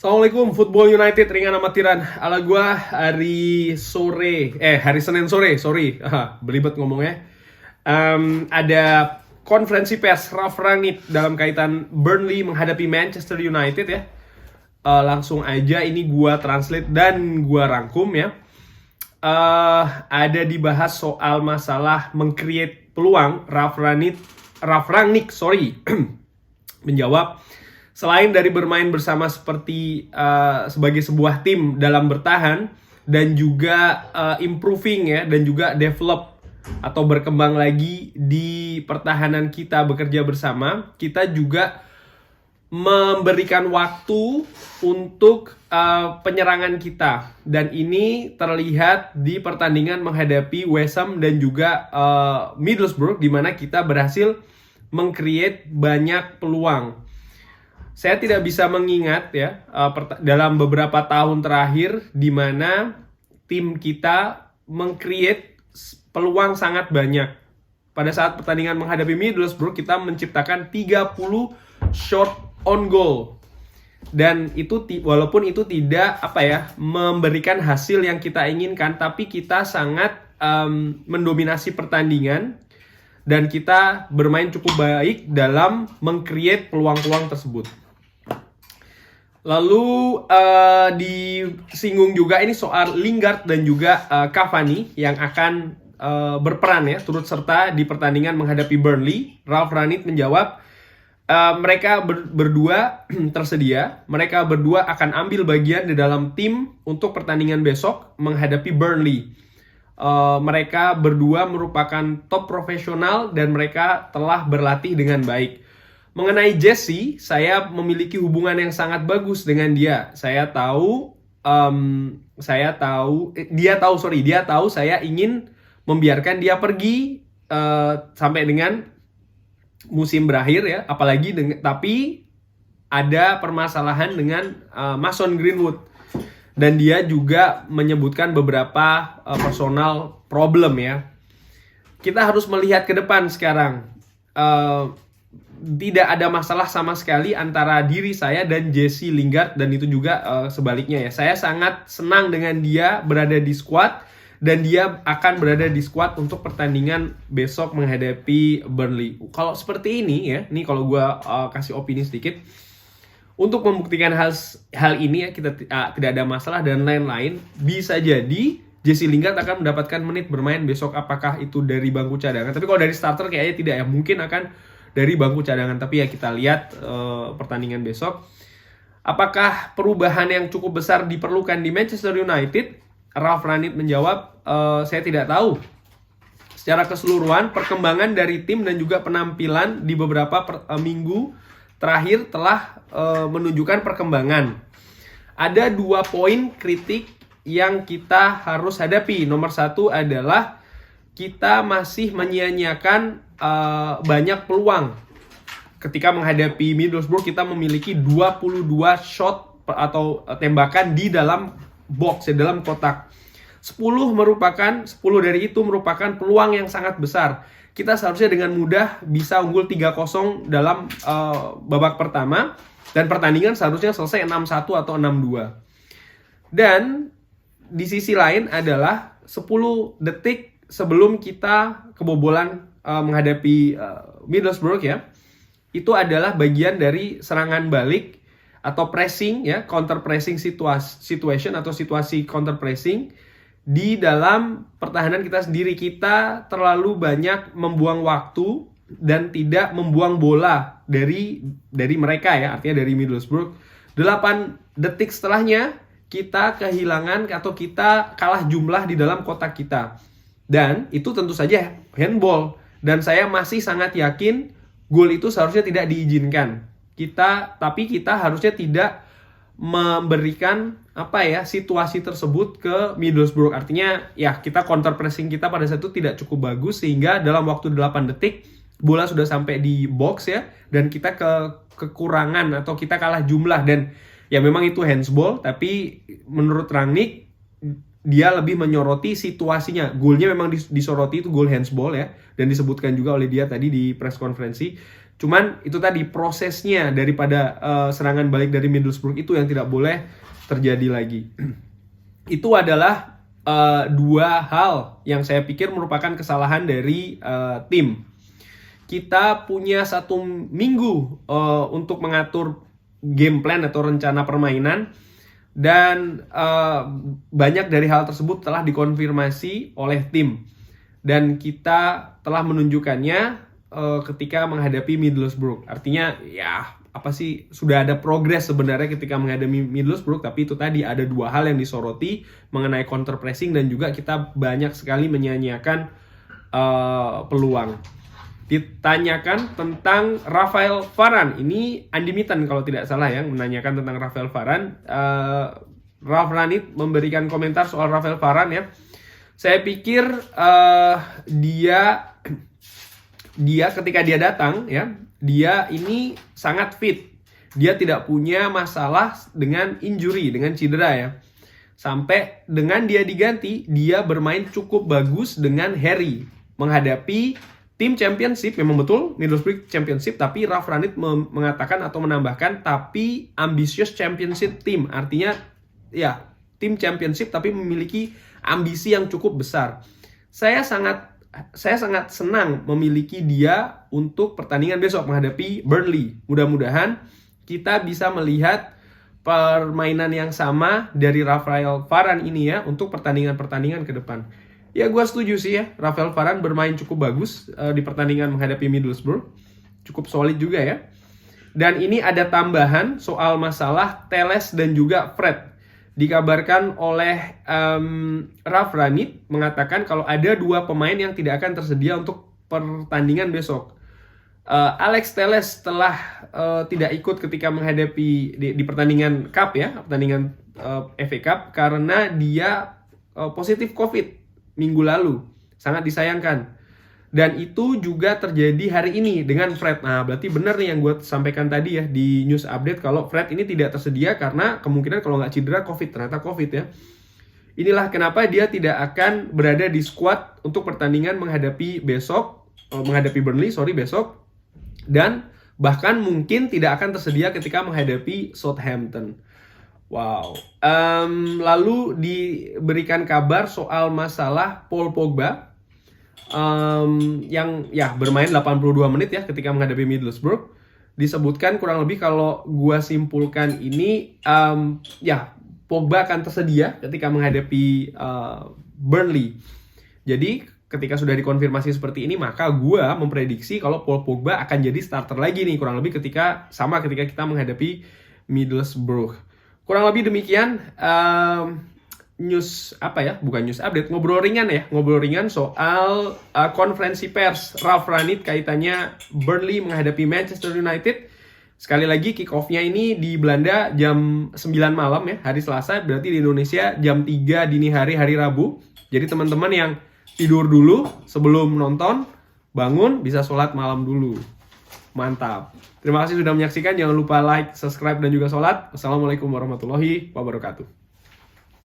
Assalamualaikum, Football United ringan amatiran. Ala gua hari Senin sore, sorry, belibet ngomongnya. Ada konferensi pers Ralf Rangnick dalam kaitan Burnley menghadapi Manchester United ya. Langsung aja ini gua translate dan gua rangkum ya. Ada dibahas soal masalah meng-create peluang. Ralf Rangnick menjawab, selain dari bermain bersama seperti sebagai sebuah tim dalam bertahan dan juga improving ya, dan juga develop atau berkembang lagi di pertahanan kita bekerja bersama, kita juga memberikan waktu untuk penyerangan kita, dan ini terlihat di pertandingan menghadapi West Ham dan juga Middlesbrough, di mana kita berhasil meng-create banyak peluang. Saya tidak bisa mengingat ya dalam beberapa tahun terakhir di mana tim kita meng-create peluang sangat banyak. Pada saat pertandingan menghadapi Middlesbrough, kita menciptakan 30 shot on goal. Dan itu walaupun itu tidak memberikan hasil yang kita inginkan, tapi kita sangat mendominasi pertandingan dan kita bermain cukup baik dalam meng-create peluang-peluang tersebut. Lalu disinggung juga ini soal Lingard dan juga Cavani yang akan berperan ya, turut serta di pertandingan menghadapi Burnley. Ralf Rangnick menjawab, mereka berdua tersedia, mereka berdua akan ambil bagian di dalam tim untuk pertandingan besok menghadapi Burnley. Mereka berdua merupakan top profesional dan mereka telah berlatih dengan baik. Mengenai Jesse, saya memiliki hubungan yang sangat bagus dengan dia. Dia tahu saya ingin membiarkan dia pergi sampai dengan musim berakhir ya. Tapi ada permasalahan dengan Mason Greenwood, dan dia juga menyebutkan beberapa personal problem ya. Kita harus melihat ke depan sekarang. Tidak ada masalah sama sekali antara diri saya dan Jesse Lingard, dan itu juga sebaliknya ya. Saya sangat senang dengan dia berada di squad, dan dia akan berada di squad untuk pertandingan besok menghadapi Burnley. Kalau seperti ini ya, ini kalau gue kasih opini sedikit. Untuk membuktikan hal ini ya, kita tidak ada masalah dan lain-lain. Bisa jadi Jesse Lingard akan mendapatkan menit bermain besok. Apakah itu dari bangku cadangan? Tapi kalau dari starter kayaknya tidak ya. Mungkin akan dari bangku cadangan, tapi ya kita lihat pertandingan besok. Apakah perubahan yang cukup besar diperlukan di Manchester United? Ralf Rangnick menjawab, saya tidak tahu. Secara keseluruhan, perkembangan dari tim dan juga penampilan di beberapa minggu terakhir telah menunjukkan perkembangan. Ada 2 poin kritik yang kita harus hadapi. Nomor 1 adalah kita masih menyia-nyiakan banyak peluang. Ketika menghadapi Middlesbrough, kita memiliki 22 shot atau tembakan di dalam box, di dalam kotak. 10 dari itu merupakan peluang yang sangat besar. Kita seharusnya dengan mudah bisa unggul 3-0 dalam babak pertama, dan pertandingan seharusnya selesai 6-1 atau 6-2. Dan di sisi lain adalah 10 detik sebelum kita kebobolan menghadapi Middlesbrough ya, itu adalah bagian dari serangan balik atau pressing ya, counter pressing situation atau situasi counter pressing di dalam pertahanan kita sendiri. Kita terlalu banyak membuang waktu dan tidak membuang bola dari mereka ya, artinya dari Middlesbrough. 8 detik setelahnya kita kehilangan atau kita kalah jumlah di dalam kotak kita, dan itu tentu saja handball. Dan saya masih sangat yakin gol itu seharusnya tidak diizinkan. Tapi kita harusnya tidak memberikan situasi tersebut ke Middlesbrough. Artinya ya, kita counter pressing kita pada saat itu tidak cukup bagus, sehingga dalam waktu 8 detik bola sudah sampai di box ya, dan kita kekurangan atau kita kalah jumlah. Dan ya memang itu handsball, tapi menurut Rangnick dia lebih menyoroti situasinya. Golnya memang disoroti, itu gol handsball ya, dan disebutkan juga oleh dia tadi di press konferensi. Cuman itu tadi prosesnya daripada serangan balik dari Middlesbrough itu yang tidak boleh terjadi lagi. Itu adalah dua hal yang saya pikir merupakan kesalahan dari tim. Kita punya 1 minggu untuk mengatur game plan atau rencana permainan, dan banyak dari hal tersebut telah dikonfirmasi oleh tim, dan kita telah menunjukkannya ketika menghadapi Middlesbrough. Artinya ya apa sih, sudah ada progres sebenarnya ketika menghadapi Middlesbrough, tapi itu tadi ada dua hal yang disoroti mengenai counter pressing, dan juga kita banyak sekali menyia-nyiakan peluang. Ditanyakan tentang Rafael Varane, ini Andi Mitan kalau tidak salah yang menanyakan tentang Rafael Varane. Ralf Ranit memberikan komentar soal Rafael Varane ya. Saya pikir dia ketika dia datang ya, dia ini sangat fit. Dia tidak punya masalah dengan injury, dengan cedera ya. Sampai dengan dia diganti, dia bermain cukup bagus dengan Harry menghadapi tim Championship. Memang betul Middlesbrough Championship, tapi Ralf Ranit mengatakan atau menambahkan tapi ambisius Championship team. Artinya ya, tim Championship tapi memiliki ambisi yang cukup besar. Saya sangat senang memiliki dia untuk pertandingan besok menghadapi Burnley. Mudah-mudahan kita bisa melihat permainan yang sama dari Rafael Varane ini ya untuk pertandingan-pertandingan ke depan. Ya gue setuju sih ya, Rafael Varane bermain cukup bagus di pertandingan menghadapi Middlesbrough. Cukup solid juga ya. Dan ini ada tambahan soal masalah Telles dan juga Fred. Dikabarkan oleh Ralf Ranit mengatakan kalau ada 2 pemain yang tidak akan tersedia untuk pertandingan besok. Alex Telles telah tidak ikut ketika menghadapi di pertandingan Cup ya, pertandingan FA Cup, karena dia positif COVID minggu lalu. Sangat disayangkan. Dan itu juga terjadi hari ini dengan Fred. Nah, berarti benar nih yang gue sampaikan tadi ya di news update, kalau Fred ini tidak tersedia karena kemungkinan kalau nggak cedera COVID. Ternyata COVID ya. Inilah kenapa dia tidak akan berada di squad untuk pertandingan menghadapi Burnley besok. Dan bahkan mungkin tidak akan tersedia ketika menghadapi Southampton. Wow. Lalu diberikan kabar soal masalah Paul Pogba. Yang ya bermain 82 menit ya ketika menghadapi Middlesbrough. Disebutkan kurang lebih kalau gua simpulkan ini ya Pogba akan tersedia ketika menghadapi Burnley. Jadi ketika sudah dikonfirmasi seperti ini, maka gua memprediksi kalau Paul Pogba akan jadi starter lagi nih kurang lebih ketika kita menghadapi Middlesbrough. Kurang lebih demikian ngobrol ringan soal konferensi pers Ralf Ranit kaitannya Burnley menghadapi Manchester United. Sekali lagi kick off-nya ini di Belanda jam 9 malam ya, hari Selasa, berarti di Indonesia jam 3 dini hari Rabu. Jadi teman-teman yang tidur dulu sebelum nonton, bangun bisa sholat malam dulu. Mantap. Terima kasih sudah menyaksikan, jangan lupa like, subscribe dan juga sholat. Wassalamualaikum warahmatullahi wabarakatuh.